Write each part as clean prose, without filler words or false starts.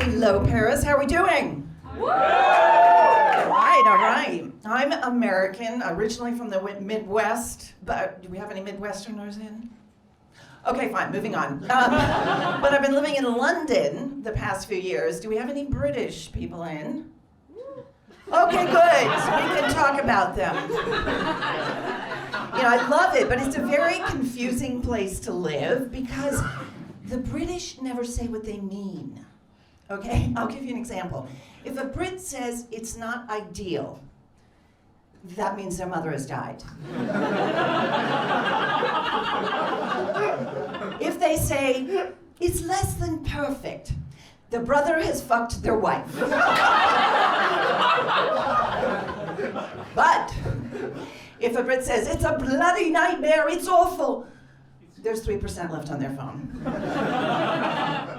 Hello, Paris. How are we doing? All right. I'm American, originally from the Midwest, but do we have any Midwesterners in? Okay, fine, moving on. But I've been living in London the past few years. Do we have any British people in? Okay, good. So we can talk about them. You know, I love it, but it's a very confusing place to live because the British never say what they mean. Okay, I'll give you an example. If a Brit says it's not ideal, that means their mother has died. If they say it's less than perfect, the brother has fucked their wife. But if a Brit says it's a bloody nightmare, it's awful, there's 3% left on their phone.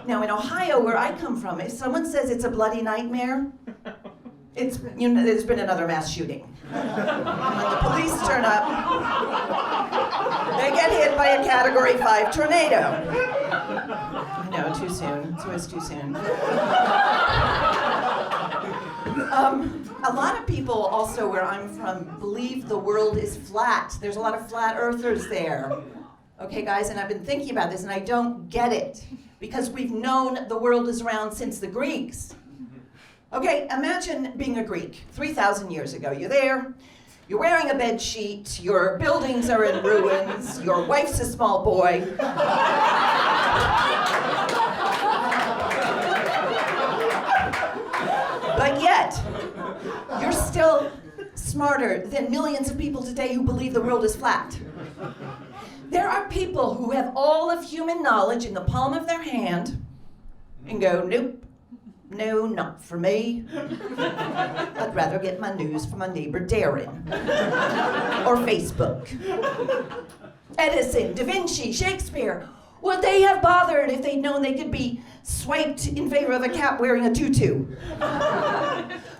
Now in Ohio, where I come from, if someone says it's a bloody nightmare, there's been another mass shooting. When the police turn up, they get hit by a Category 5 tornado. I know, too soon. It's always too soon. A lot of people also where I'm from believe the world is flat. There's a lot of flat earthers there. Okay, guys, and I've been thinking about this and I don't get it because we've known the world is round since the Greeks. Okay, imagine being a Greek 3,000 years ago. You're there, you're wearing a bed sheet, your buildings are in ruins, your wife's a small boy. But yet, you're still smarter than millions of people today who believe the world is flat. There are people who have all of human knowledge in the palm of their hand and go, nope, no, not for me. I'd rather get my news from my neighbor Darren. Or Facebook. Edison, Da Vinci, Shakespeare. Would they have bothered if they'd known they could be swiped in favor of a cat wearing a tutu?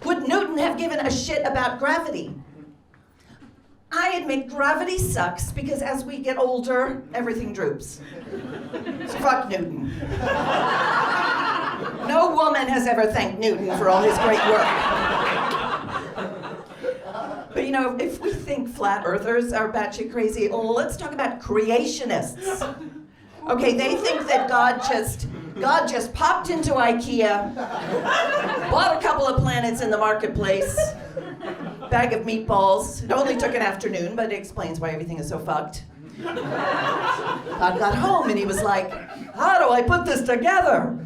Would Newton have given a shit about gravity? I admit gravity sucks because as we get older, everything droops. So fuck Newton. No woman has ever thanked Newton for all his great work. But you know, if we think flat earthers are batshit crazy, let's talk about creationists. Okay, they think that God just popped into IKEA, bought a couple of planets in the marketplace, bag of meatballs. It only took an afternoon, but it explains why everything is so fucked. God got home and he was like, how do I put this together?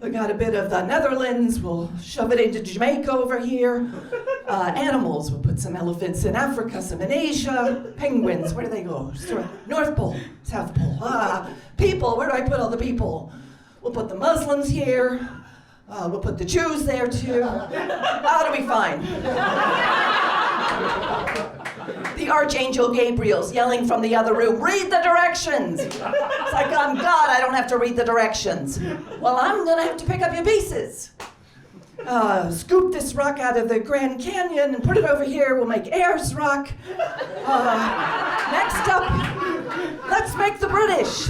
I got a bit of the Netherlands, we'll shove it into Jamaica over here. Animals, we'll put some elephants in Africa, some in Asia. Penguins, where do they go? North Pole, South Pole. People, where do I put all the people? We'll put the Muslims here. We'll put the Jews there too. How do we find? The Archangel Gabriel's yelling from the other room, read the directions. It's like, I'm God, I don't have to read the directions. Well, I'm gonna have to pick up your pieces. Scoop this rock out of the Grand Canyon and put it over here. We'll make Ayers Rock. Next up, let's make the British.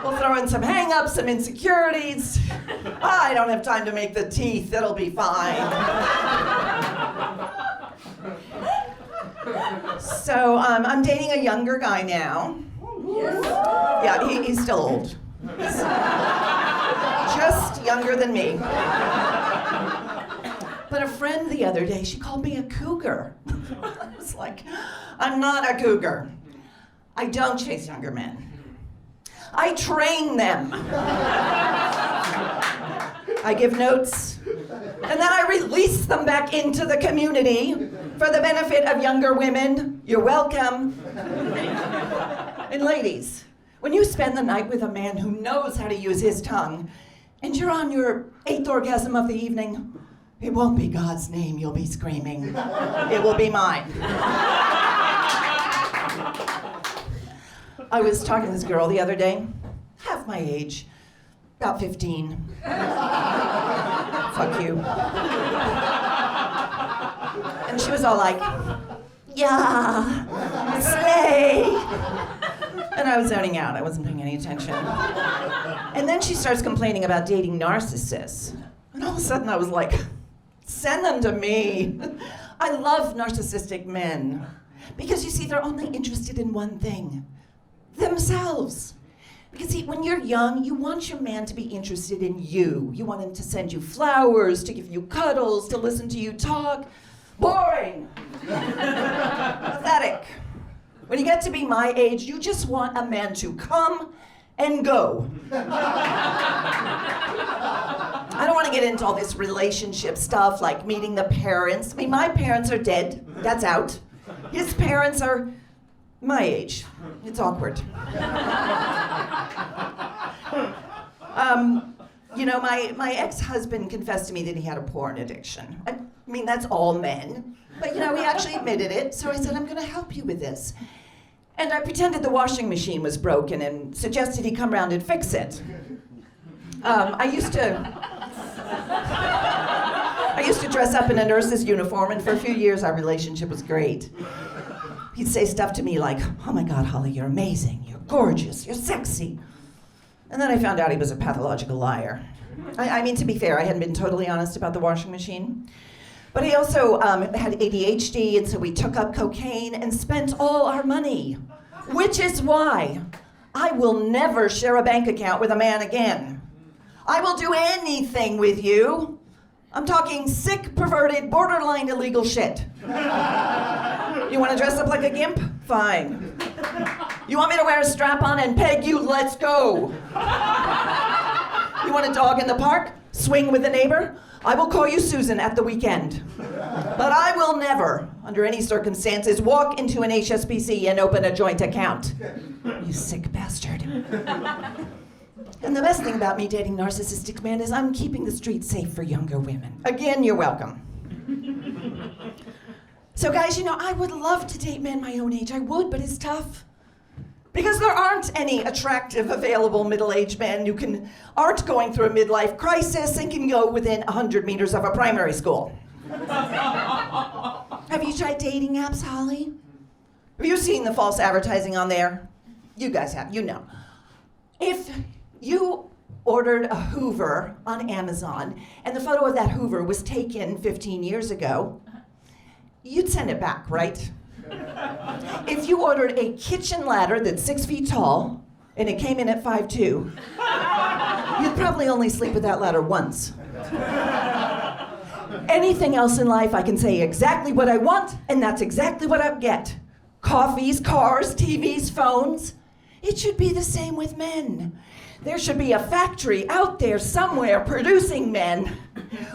We'll throw in some hang-ups, some insecurities. I don't have time to make the teeth. It'll be fine. So I'm dating a younger guy now. Yes. Yeah, he's still old. He's just younger than me. But a friend the other day, she called me a cougar. I was like, I'm not a cougar. I don't chase younger men. I train them. I give notes, and then I release them back into the community for the benefit of younger women. You're welcome. And ladies, when you spend the night with a man who knows how to use his tongue, and you're on your 8th orgasm of the evening, it won't be God's name you'll be screaming. It will be mine. I was talking to this girl the other day, half my age, about 15. Fuck you. And she was all like, yeah, slay. And I was zoning out. I wasn't paying any attention. And then she starts complaining about dating narcissists. And all of a sudden I was like, send them to me. I love narcissistic men. Because you see, they're only interested in one thing, themselves. Because see, when you're young, you want your man to be interested in you. You want him to send you flowers, to give you cuddles, to listen to you talk. Boring. Pathetic. When you get to be my age, you just want a man to come and go. I don't want to get into all this relationship stuff, like meeting the parents. I mean, my parents are dead. That's out. His parents are my age. It's awkward. My ex-husband confessed to me that he had a porn addiction. I mean, that's all men. But, he actually admitted it. So I said, I'm going to help you with this. And I pretended the washing machine was broken and suggested he come around and fix it. I used to dress up in a nurse's uniform, and for a few years our relationship was great. He'd say stuff to me like, oh my God, Holly, you're amazing, you're gorgeous, you're sexy. And then I found out he was a pathological liar. I mean, to be fair, I hadn't been totally honest about the washing machine. But he also had ADHD, and so we took up cocaine and spent all our money. Which is why I will never share a bank account with a man again. I will do anything with you. I'm talking sick, perverted, borderline illegal shit. You want to dress up like a gimp? Fine. You want me to wear a strap-on and peg you? Let's go. You want a dog in the park? Swing with the neighbor? I will call you Susan at the weekend. But I will never, under any circumstances, walk into an HSBC and open a joint account. You sick bastard. And the best thing about me dating narcissistic men is I'm keeping the streets safe for younger women. Again, you're welcome. So guys, I would love to date men my own age. I would, but it's tough. Because there aren't any attractive, available middle-aged men who aren't going through a midlife crisis and can go within 100 meters of a primary school. Have you tried dating apps, Holly? Have you seen the false advertising on there? You guys have, If you ordered a Hoover on Amazon and the photo of that Hoover was taken 15 years ago, you'd send it back, right? If you ordered a kitchen ladder that's 6 feet tall and it came in at 5'2", you'd probably only sleep with that ladder once. Anything else in life, I can say exactly what I want, and that's exactly what I get. Coffees, cars, TVs, phones. It should be the same with men. There should be a factory out there somewhere producing men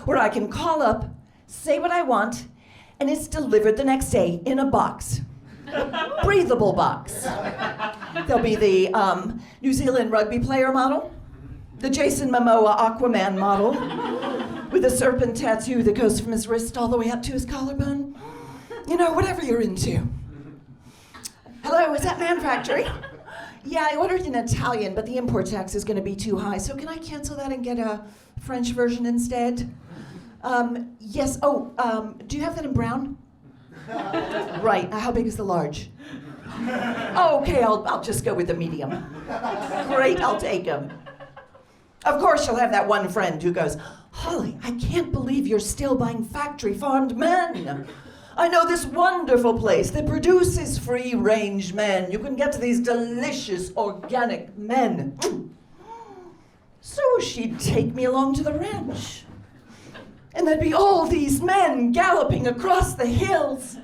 where I can call up, say what I want, and it's delivered the next day in a box. A breathable box. There'll be the New Zealand rugby player model, the Jason Momoa Aquaman model, with a serpent tattoo that goes from his wrist all the way up to his collarbone. Whatever you're into. Hello, is that Man Factory? Yeah, I ordered an Italian, but the import tax is going to be too high, so can I cancel that and get a French version instead? Yes. Oh, do you have that in brown? Right. How big is the large? Oh, okay, I'll just go with the medium. Great, I'll take them. Of course, you'll have that one friend who goes, Holly, I can't believe you're still buying factory-farmed men. I know this wonderful place that produces free-range men. You can get to these delicious organic men. So she'd take me along to the ranch. And there'd be all these men galloping across the hills.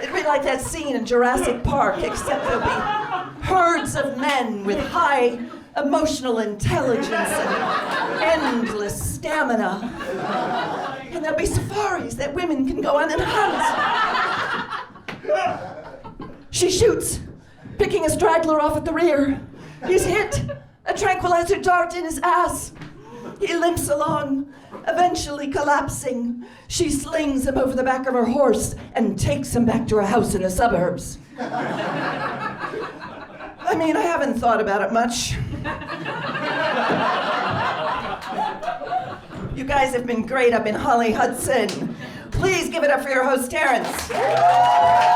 It'd be like that scene in Jurassic Park, except there'll be herds of men with high emotional intelligence and endless stamina. And there'll be safaris that women can go on and hunt. She shoots, picking a straggler off at the rear. He's hit, a tranquilizer dart in his ass. He limps along, eventually collapsing. She slings him over the back of her horse and takes him back to her house in the suburbs. I mean, I haven't thought about it much. You guys have been great. I've been Holly Hudson. Please give it up for your host, Terrence.